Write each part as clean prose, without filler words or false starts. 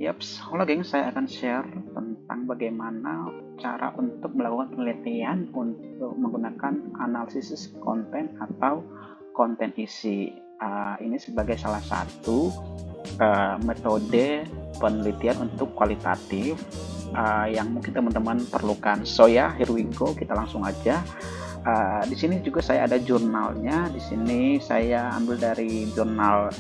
Yaps, halo geng, saya akan share tentang bagaimana cara untuk melakukan penelitian untuk menggunakan analisis konten atau konten isi. Ini sebagai salah satu metode penelitian untuk kualitatif yang mungkin teman-teman perlukan. So ya, here we go, kita langsung aja. Di sini juga saya ada jurnalnya. Di sini saya ambil dari jurnal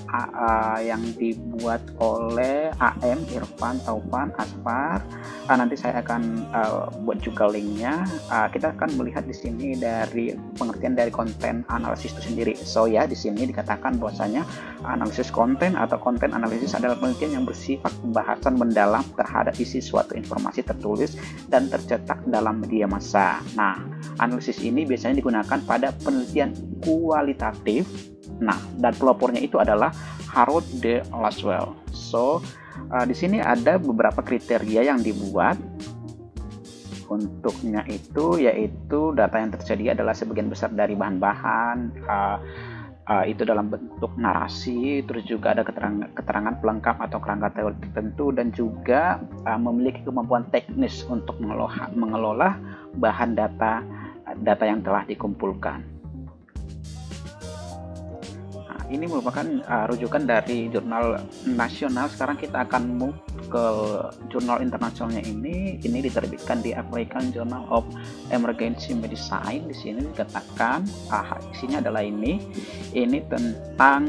yang dibuat oleh AM, Irfan, Taufan, Asfar. Nanti saya akan buat juga linknya. Kita akan melihat di sini dari pengertian dari konten analisis itu sendiri. So ya, di sini dikatakan bahwasanya analisis konten atau konten analisis adalah penelitian yang bersifat pembahasan mendalam terhadap isi suatu informasi tertulis dan tercetak dalam media massa. Nah, analisis ini biasanya digunakan pada penelitian kualitatif. Nah, dan pelopornya itu adalah Harold de Laswell. So, di sini ada beberapa kriteria yang dibuat untuknya itu, yaitu data yang tersedia adalah sebagian besar dari bahan-bahan itu dalam bentuk narasi, terus juga ada keterangan pelengkap atau kerangka teori tertentu, dan juga memiliki kemampuan teknis untuk mengelola bahan data yang telah dikumpulkan. Nah, ini merupakan rujukan dari jurnal nasional. Sekarang kita akan move ke jurnal internasionalnya ini. Ini diterbitkan di American Journal of Emergency Medicine. Di sini dikatakan isinya adalah ini tentang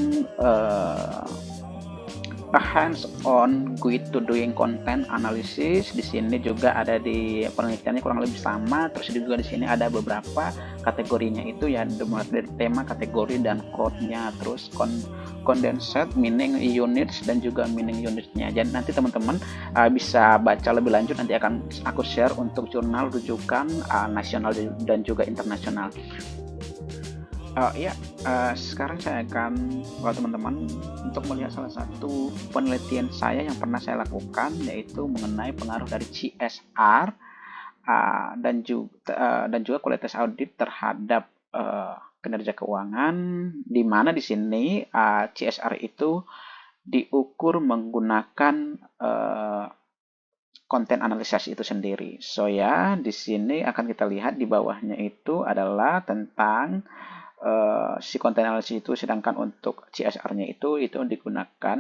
a hands-on guide to doing content analysis. Di sini juga ada di penelitiannya kurang lebih sama. Terus juga di sini ada beberapa kategorinya itu ya, dari tema, kategori, dan code-nya. Terus condensed meaning units dan juga meaning units-nya. Jadi nanti teman-teman bisa baca lebih lanjut, nanti akan aku share untuk jurnal rujukan nasional dan juga internasional. Sekarang saya akan buat teman-teman untuk melihat salah satu penelitian saya yang pernah saya lakukan, yaitu mengenai pengaruh dari CSR dan juga kualitas audit terhadap kinerja keuangan, di mana di sini CSR itu diukur menggunakan konten analisis itu sendiri. So ya, di sini akan kita lihat di bawahnya itu adalah tentang si konten analisis itu, sedangkan untuk CSR-nya itu digunakan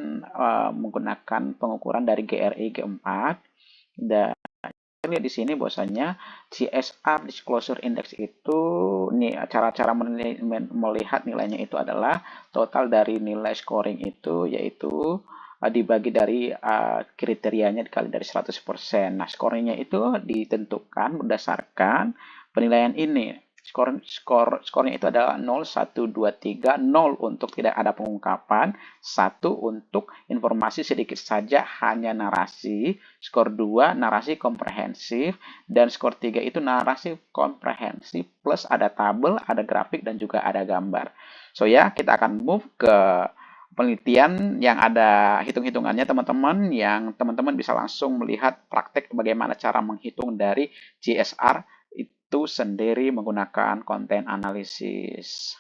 menggunakan pengukuran dari GRI G4. Dan lihat di sini bahwasanya CSR Disclosure Index itu cara-cara melihat nilainya itu adalah total dari nilai scoring itu, yaitu dibagi dari kriterianya dikali dari 100%. Nah, skornya itu ditentukan berdasarkan penilaian ini. Skornya itu adalah 0, 1, 2, 3, 0 untuk tidak ada pengungkapan, 1 untuk informasi sedikit saja hanya narasi, skor 2 narasi komprehensif, dan skor 3 itu narasi komprehensif plus ada tabel, ada grafik, dan juga ada gambar. So ya, kita akan move ke penelitian yang ada hitung-hitungannya teman-teman, yang teman-teman bisa langsung melihat praktek bagaimana cara menghitung dari CSR itu sendiri menggunakan konten analisis.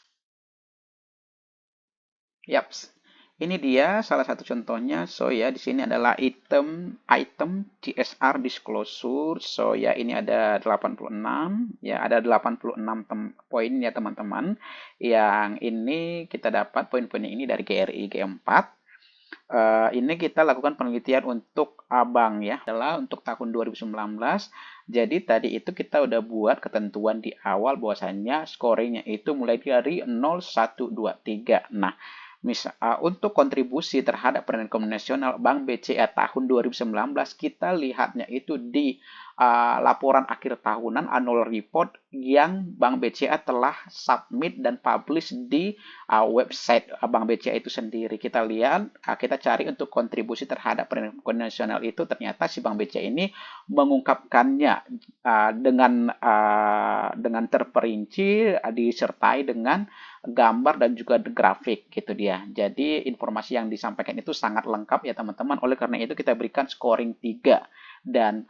Yaps. Ini dia salah satu contohnya. So ya, di sini adalah item CSR disclosure. So ya, ini ada 86, ya ada 86 poin ya teman-teman. Yang ini kita dapat poin-poinnya ini dari GRI G4. Ini kita lakukan penelitian untuk abang ya, adalah untuk tahun 2019. Jadi tadi itu kita udah buat ketentuan di awal bahwasanya scoringnya itu mulai dari 0, 1, 2, 3. Nah, untuk kontribusi terhadap perekonomian nasional Bank BCA tahun 2019, kita lihatnya itu di laporan akhir tahunan annual report yang Bank BCA telah submit dan publish di website Bank BCA itu sendiri. Kita lihat, kita cari untuk kontribusi terhadap perekonomian nasional itu, ternyata si Bank BCA ini mengungkapkannya dengan terperinci, disertai dengan gambar dan juga grafik gitu dia. Jadi informasi yang disampaikan itu sangat lengkap ya teman-teman. Oleh karena itu kita berikan scoring 3. Dan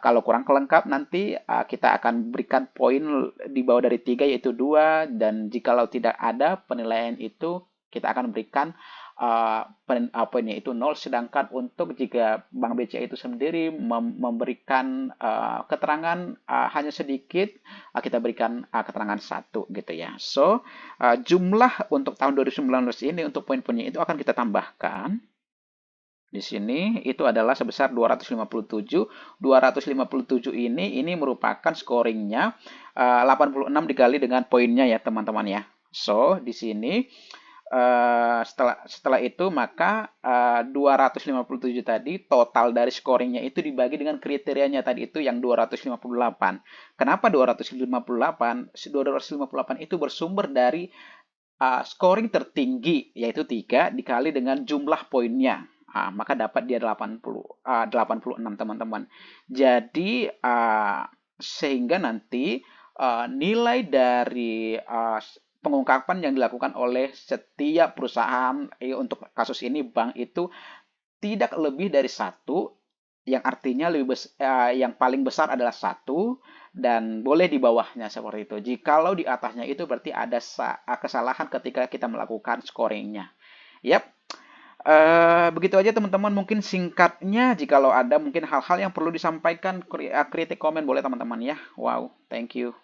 kalau kurang lengkap nanti kita akan berikan poin di bawah dari 3 yaitu 2. Dan jikalau tidak ada penilaian itu, kita akan berikan poinnya itu 0, sedangkan untuk jika Bank BCA itu sendiri memberikan keterangan hanya sedikit, kita berikan keterangan satu gitu ya. So, jumlah untuk tahun 2019 ini untuk poin-poinnya itu akan kita tambahkan. Di sini itu adalah sebesar 257. 257 ini merupakan scoringnya 86 dikali dengan poinnya ya teman-teman ya. So, di sini setelah itu maka 257 tadi total dari scoringnya itu dibagi dengan kriterianya tadi itu yang 258. Kenapa 258? 258 itu bersumber dari scoring tertinggi yaitu 3 dikali dengan jumlah poinnya. Maka dapat dia 86 teman-teman. Jadi sehingga nanti nilai dari pengungkapan yang dilakukan oleh setiap perusahaan untuk kasus ini bank itu tidak lebih dari satu, yang artinya yang paling besar adalah satu dan boleh di bawahnya seperti itu. Jikalau di atasnya itu berarti ada kesalahan ketika kita melakukan scoringnya. Yap. Begitu aja teman-teman, mungkin singkatnya jikalau ada mungkin hal-hal yang perlu disampaikan, kritik komen boleh teman-teman ya. Wow, thank you.